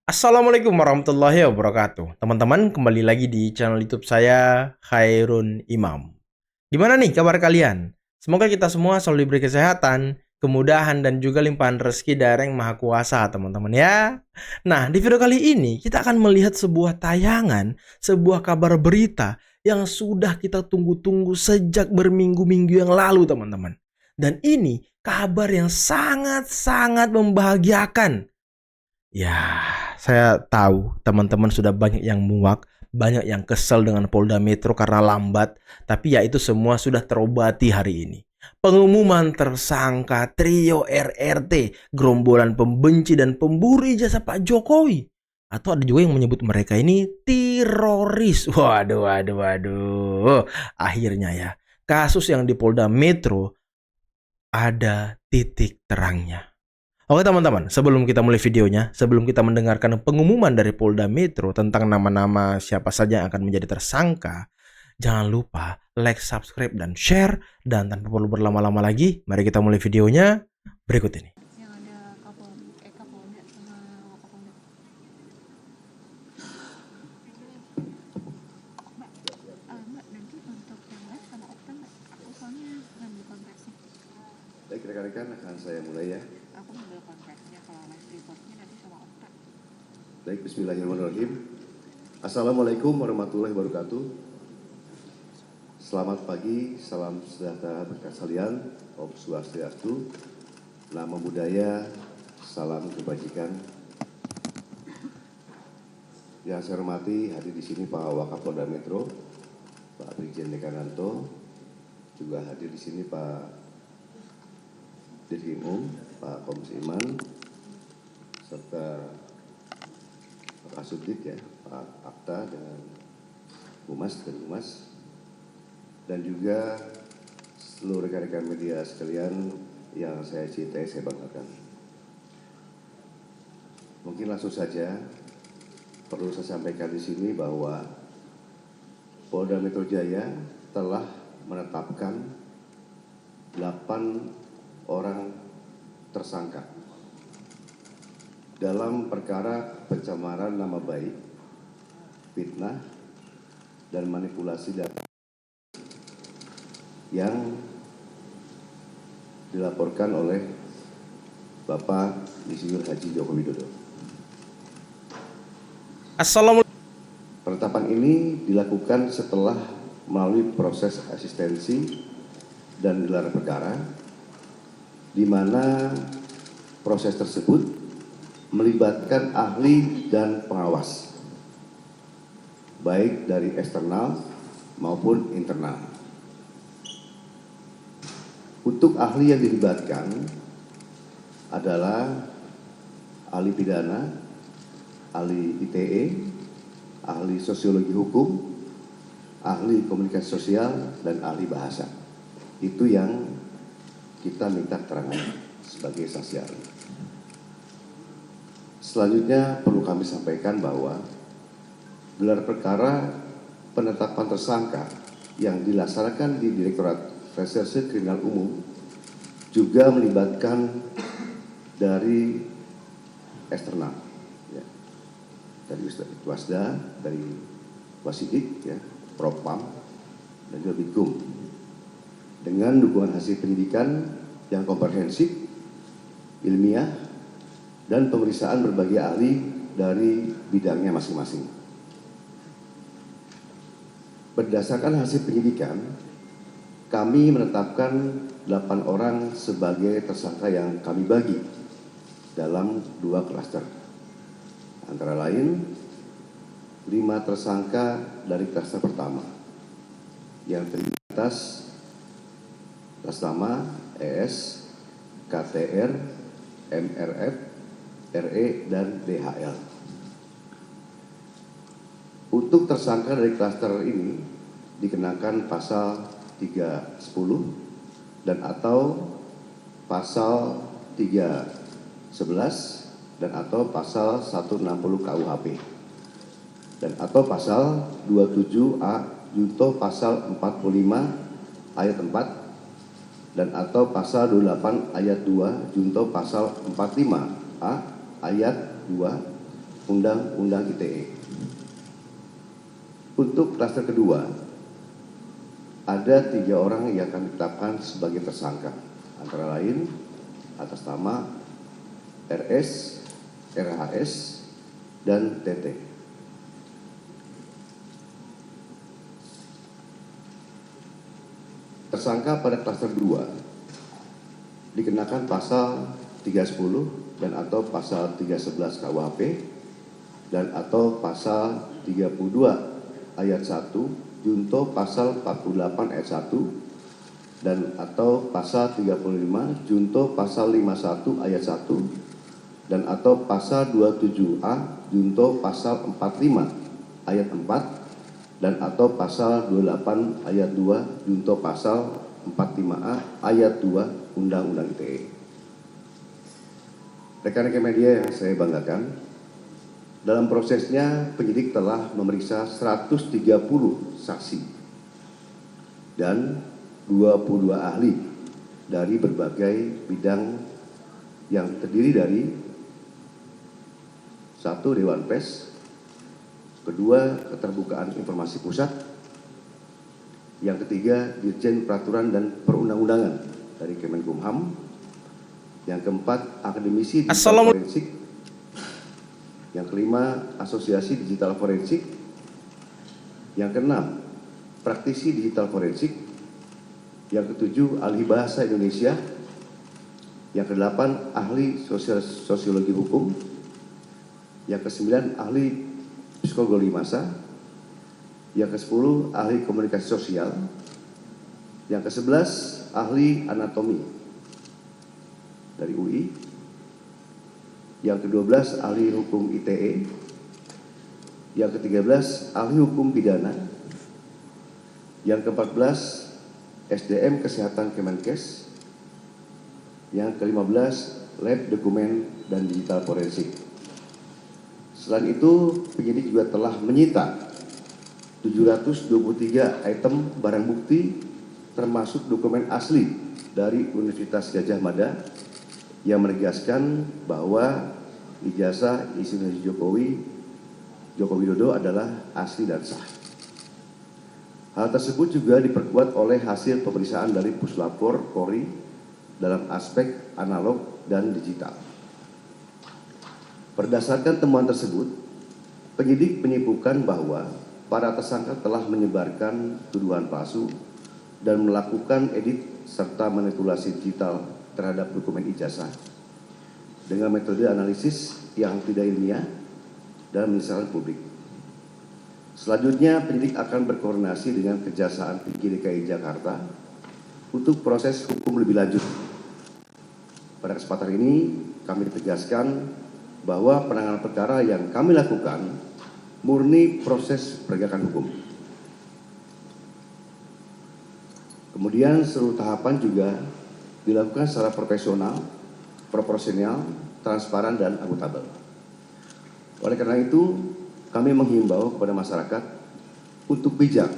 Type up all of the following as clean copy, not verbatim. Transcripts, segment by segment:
Assalamualaikum warahmatullahi wabarakatuh. Teman-teman, kembali lagi di channel YouTube saya, Khairun Imam. Gimana nih kabar kalian? Semoga kita semua selalu diberi kesehatan, kemudahan, dan juga limpahan rezeki dari Yang Maha Kuasa, teman-teman ya. Nah, di video kali ini kita akan melihat sebuah tayangan, sebuah kabar berita yang sudah kita tunggu-tunggu sejak berminggu-minggu yang lalu, teman-teman. Dan ini kabar yang sangat-sangat membahagiakan. Ya, saya tahu teman-teman sudah banyak yang muak, banyak yang kesal dengan Polda Metro karena lambat, tapi ya itu semua sudah terobati hari ini. Pengumuman tersangka trio RRT, gerombolan pembenci dan pemburu ijazah Pak Jokowi. Atau ada juga yang menyebut mereka ini teroris. Waduh, waduh, waduh. Akhirnya ya, kasus yang di Polda Metro ada titik terangnya. Oke teman-teman, sebelum kita mulai videonya, sebelum kita mendengarkan pengumuman dari Polda Metro tentang nama-nama siapa saja yang akan menjadi tersangka, jangan lupa like, subscribe, dan share. Dan tanpa perlu berlama-lama lagi, mari kita mulai videonya berikut ini. Yang ada Kapolda sama Wakapolda. Mbak, Mbak nanti untuk yang live sama Okta Mbak, aku soalnya ngambil konversinya. Baik rekan-rekan, akan saya mulai ya. Aku ngambil konversinya, kalau live reportnya nanti sama Okta. Baik, bismillahirrahmanirrahim. Assalamualaikum warahmatullahi wabarakatuh. Selamat pagi, salam sejahtera berkat sekalian, Om Swastiastu, Namo Buddhaya, salam kebajikan. Yang saya hormati hadir di sini Pak Wakapolda Metro, Pak Brigjen Dekananto, juga hadir di sini Pak Dirkrim Pak Komis Iman, serta Pak Subdit ya, Pak Akta dan Humas dan Humas, dan juga seluruh rekan-rekan media sekalian yang saya cintai, saya banggakan. Mungkin langsung saja perlu saya sampaikan di sini bahwa Polda Metro Jaya telah menetapkan 8 orang tersangka dalam perkara pencemaran nama baik, fitnah, dan manipulasi data yang dilaporkan oleh Bapak Insinyur Haji Joko Widodo. Assalamualaikum. Penetapan ini dilakukan setelah melalui proses asistensi dan gelar perkara, di mana proses tersebut melibatkan ahli dan pengawas, baik dari eksternal maupun internal. Untuk ahli yang dilibatkan adalah ahli pidana, ahli ITE, ahli sosiologi hukum, ahli komunikasi sosial, dan ahli bahasa. Itu yang kita minta keterangan sebagai saksi ahli. Selanjutnya perlu kami sampaikan bahwa gelar perkara penetapan tersangka yang dilaksanakan di Direktorat Reserse Kriminal Umum juga melibatkan dari eksternal, ya, dari Wasda, dari Wasidik, ya, Propam, dan juga Bikum, dengan dukungan hasil penyidikan yang komprehensif, ilmiah, dan pemeriksaan berbagai ahli dari bidangnya masing-masing. Berdasarkan hasil penyidikan, kami menetapkan 8 orang sebagai tersangka yang kami bagi dalam 2 klaster. Antara lain, 5 tersangka dari klaster pertama yang terdiri atas nama ES, KTR, MRF, RE, dan DHL. Untuk tersangka dari klaster ini dikenakan pasal 310 dan atau pasal 311 dan atau pasal 160 KUHP dan atau pasal 27A junto pasal 45 ayat 4 dan atau pasal 28 ayat 2 junto pasal 45A ayat 2 Undang-Undang ITE. Untuk klaster kedua, ada 3 orang yang akan ditetapkan sebagai tersangka, antara lain atas nama RS, RHS, dan TT. Tersangka pada klaster 2 dikenakan pasal 310 dan atau pasal 311 KUHP dan atau pasal 32 ayat 1 junto pasal 48 ayat 1 dan atau pasal 35 junto pasal 51 ayat 1 dan atau pasal 27A junto pasal 45 ayat 4 dan atau pasal 28 ayat 2 junto pasal 45A ayat 2 Undang-Undang ITE. Rekan-rekan media yang saya banggakan, dalam prosesnya penyidik telah memeriksa 130 saksi dan 22 ahli dari berbagai bidang yang terdiri dari 1. Dewan Pers, kedua Keterbukaan Informasi Pusat, yang ketiga Dirjen Peraturan dan Perundang-undangan dari Kemenkumham, yang keempat Akademisi Digital Forensik, yang kelima Asosiasi Digital Forensik, yang keenam Praktisi Digital Forensik, yang ketujuh Ahli Bahasa Indonesia, yang kedelapan Ahli Sosiologi Hukum, yang kesembilan Ahli Psikologi Massa, yang ke-10 Ahli Komunikasi Sosial, yang ke-11 Ahli Anatomi dari UI, yang ke-12 Ahli Hukum ITE, yang ke-13 Ahli Hukum Pidana, yang ke-14 SDM Kesehatan Kemenkes, yang ke-15 Lab Dokumen dan Digital Forensik. Selain itu, penyidik juga telah menyita 723 item barang bukti termasuk dokumen asli dari Universitas Gadjah Mada yang menegaskan bahwa ijazah Insinyur Joko Widodo adalah asli dan sah. Hal tersebut juga diperkuat oleh hasil pemeriksaan dari Puslapor Polri dalam aspek analog dan digital. Berdasarkan temuan tersebut, penyidik menyimpulkan bahwa para tersangka telah menyebarkan tuduhan palsu dan melakukan edit serta manipulasi digital terhadap dokumen ijazah dengan metode analisis yang tidak ilmiah dan menyesalkan publik. Selanjutnya, penyidik akan berkoordinasi dengan Kejaksaan Tinggi DKI Jakarta untuk proses hukum lebih lanjut. Pada kesempatan ini, kami tegaskan bahwa penanganan perkara yang kami lakukan murni proses penegakan hukum. Kemudian seluruh tahapan juga dilakukan secara profesional, proporsional, transparan, dan akuntabel. Oleh karena itu, kami menghimbau kepada masyarakat untuk bijak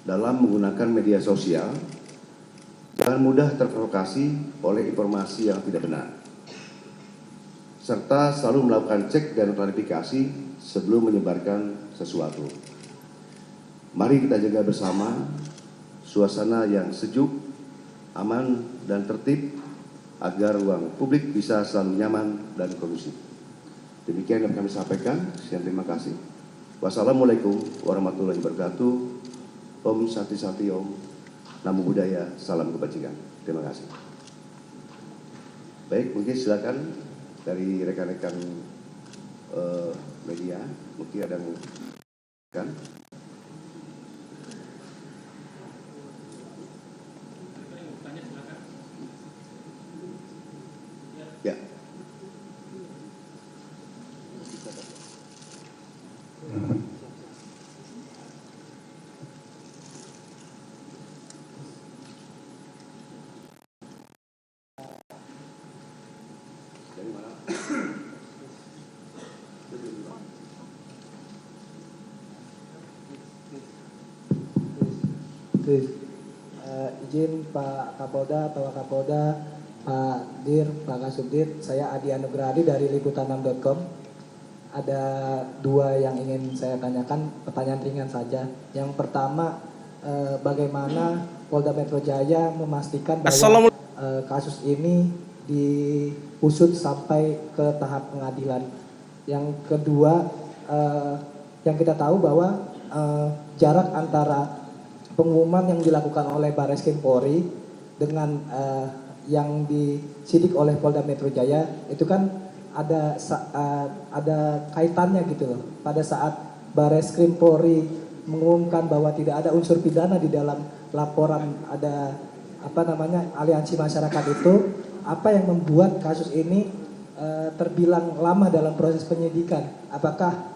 dalam menggunakan media sosial, jangan mudah terprovokasi oleh informasi yang tidak benar, serta selalu melakukan cek dan klarifikasi sebelum menyebarkan sesuatu. Mari kita jaga bersama suasana yang sejuk, aman, dan tertib agar ruang publik bisa selalu nyaman dan kondusif. Demikian yang kami sampaikan. Sekian, terima kasih. Wassalamualaikum warahmatullahi wabarakatuh. Om Santi Santi Om. Namo Buddhaya. Salam kebajikan. Terima kasih. Baik, mungkin silakan dari rekan-rekan media, mungkin ada yang kan. Ya. Dari mana? Izin Pak Kapolda, Pak Kapolda, Pak Dir, Pak Kasubdit, saya Adi Anugrahadi dari liputan6.com. ada dua yang ingin saya tanyakan, pertanyaan ringan saja. Yang pertama, bagaimana Polda Metro Jaya memastikan bahwa kasus ini diusut sampai ke tahap pengadilan. Yang kedua, yang kita tahu bahwa jarak antara pengumuman yang dilakukan oleh Barreskrim Polri dengan yang disidik oleh Polda Metro Jaya itu kan ada kaitannya gitu loh. Pada saat Barreskrim Polri mengumumkan bahwa tidak ada unsur pidana di dalam laporan ada aliansi masyarakat itu, apa yang membuat kasus ini terbilang lama dalam proses penyidikan? Apakah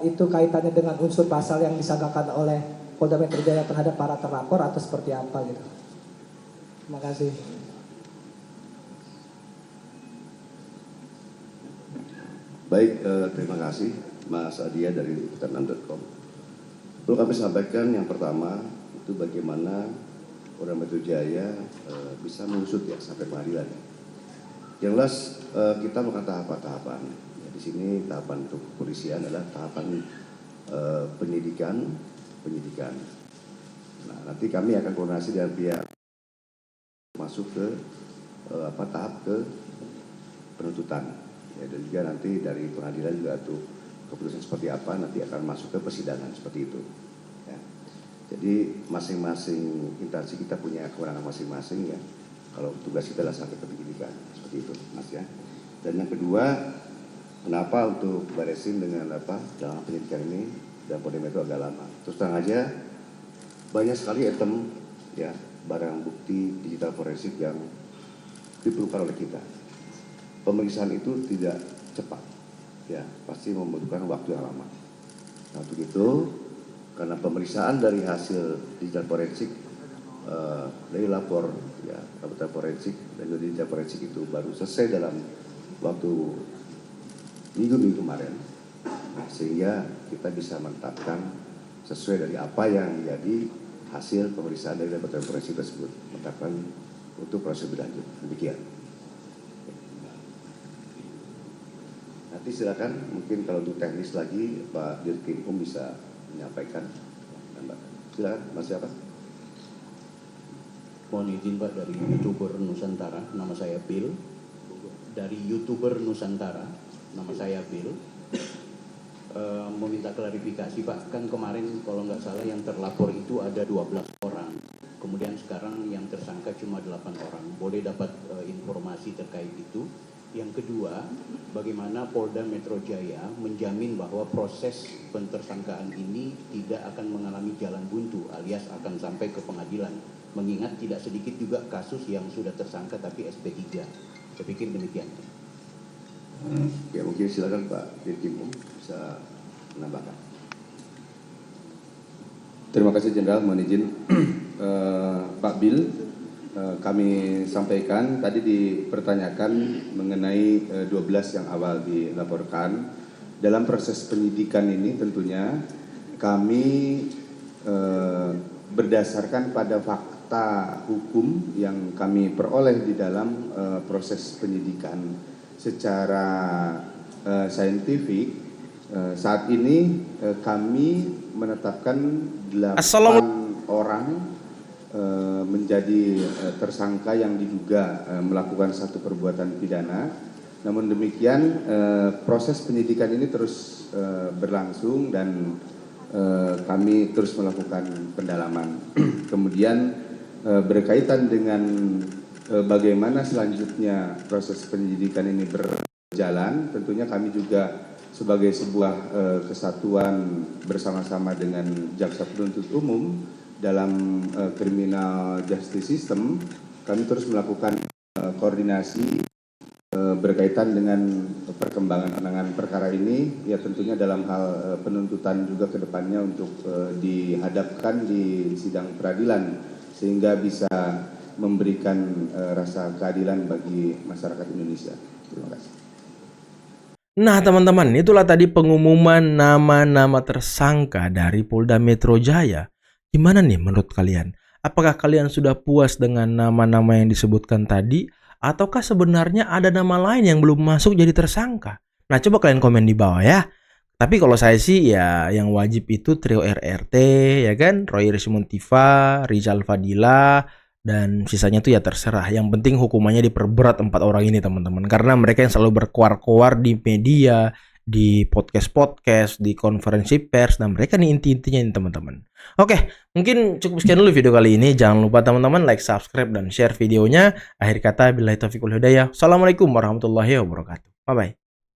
itu kaitannya dengan unsur pasal yang disangkakan oleh Polda Metro Jaya terhadap para terlapor atau seperti apa gitu? Terima kasih. Baik, terima kasih Mas Adia dari liputan6.com. Perlu kami sampaikan yang pertama itu bagaimana Polda Metro Jaya bisa mengusut ya sampai pengadilan. Yang jelas kita melakukan tahapan-tahapan. Ya, di sini tahapan untuk kepolisian adalah tahapan penyidikan. Nah, nanti kami akan koordinasi dengan pihak masuk ke tahap ke penuntutan. Ya, dan juga nanti dari pengadilan juga tuh keputusan seperti apa nanti akan masuk ke persidangan seperti itu. Ya. Jadi masing-masing instansi kita punya kewenangan masing-masing ya. Kalau tugas kita adalah sampai ke penyidikan seperti itu, Mas ya. Dan yang kedua, kenapa untuk Barreskrim dengan dalam penyidikan ini dan Polda Metro agak lama? Terus terang aja banyak sekali item ya barang bukti digital forensik yang diperlukan oleh kita. Pemeriksaan itu tidak cepat, ya pasti membutuhkan waktu yang lama. Nah untuk itu, karena pemeriksaan dari hasil digital forensik dari lapor, ya laboratorium forensik dan digital forensik itu baru selesai dalam waktu minggu kemarin, nah, sehingga kita bisa menetapkan sesuai dari apa yang menjadi hasil pemeriksaan dari laboratorium forensik tersebut, menetapkan untuk proses berlanjut. Demikian. Nanti silakan mungkin kalau untuk teknis lagi Pak Dirkrim bisa menyampaikan. Silakan Mas siapa? Mohon izin Pak dari YouTuber Nusantara, nama saya Bill. Dari YouTuber Nusantara, nama saya Bill. Meminta klarifikasi Pak, kan kemarin kalau nggak salah yang terlapor itu ada 12 orang. Kemudian sekarang yang tersangka cuma 8 orang. Boleh dapat informasi terkait itu? Yang kedua, bagaimana Polda Metro Jaya menjamin bahwa proses pentersangkaan ini tidak akan mengalami jalan buntu alias akan sampai ke pengadilan, mengingat tidak sedikit juga kasus yang sudah tersangka tapi SP3. Saya pikir demikian. Ya mungkin silakan Pak Dirkrim bisa menambahkan. Terima kasih Jenderal, mohon izin Pak Bill. Kami sampaikan tadi dipertanyakan mengenai 12 yang awal dilaporkan. Dalam proses penyidikan ini tentunya kami berdasarkan pada fakta hukum yang kami peroleh di dalam proses penyidikan secara saintifik. Saat ini kami menetapkan 8 orang menjadi tersangka yang diduga melakukan satu perbuatan pidana. Namun demikian proses penyidikan ini terus berlangsung dan kami terus melakukan pendalaman. Kemudian berkaitan dengan bagaimana selanjutnya proses penyidikan ini berjalan, tentunya kami juga sebagai sebuah kesatuan bersama-sama dengan Jaksa Penuntut Umum dalam criminal justice system, kami terus melakukan koordinasi berkaitan dengan perkembangan penanganan perkara ini, ya tentunya dalam hal penuntutan juga ke depannya untuk dihadapkan di sidang peradilan sehingga bisa memberikan rasa keadilan bagi masyarakat Indonesia. Terima kasih. Nah teman-teman, itulah tadi pengumuman nama-nama tersangka dari Polda Metro Jaya. Gimana nih menurut kalian? Apakah kalian sudah puas dengan nama-nama yang disebutkan tadi? Ataukah sebenarnya ada nama lain yang belum masuk jadi tersangka? Nah, coba kalian komen di bawah ya. Tapi kalau saya sih ya yang wajib itu trio RRT ya kan, Roy Resimontiva, Rizal Fadila, dan sisanya tuh ya terserah. Yang penting hukumannya diperberat 4 orang ini teman-teman. Karena mereka yang selalu berkoar-koar di media, di podcast-podcast, di konferensi pers. Nah mereka nih inti-intinya ini teman-teman. Oke, mungkin cukup sekian dulu video kali ini. Jangan lupa teman-teman like, subscribe, dan share videonya. Akhir kata, billahi taufiq wal hidayah. Assalamualaikum warahmatullahi wabarakatuh. Bye-bye.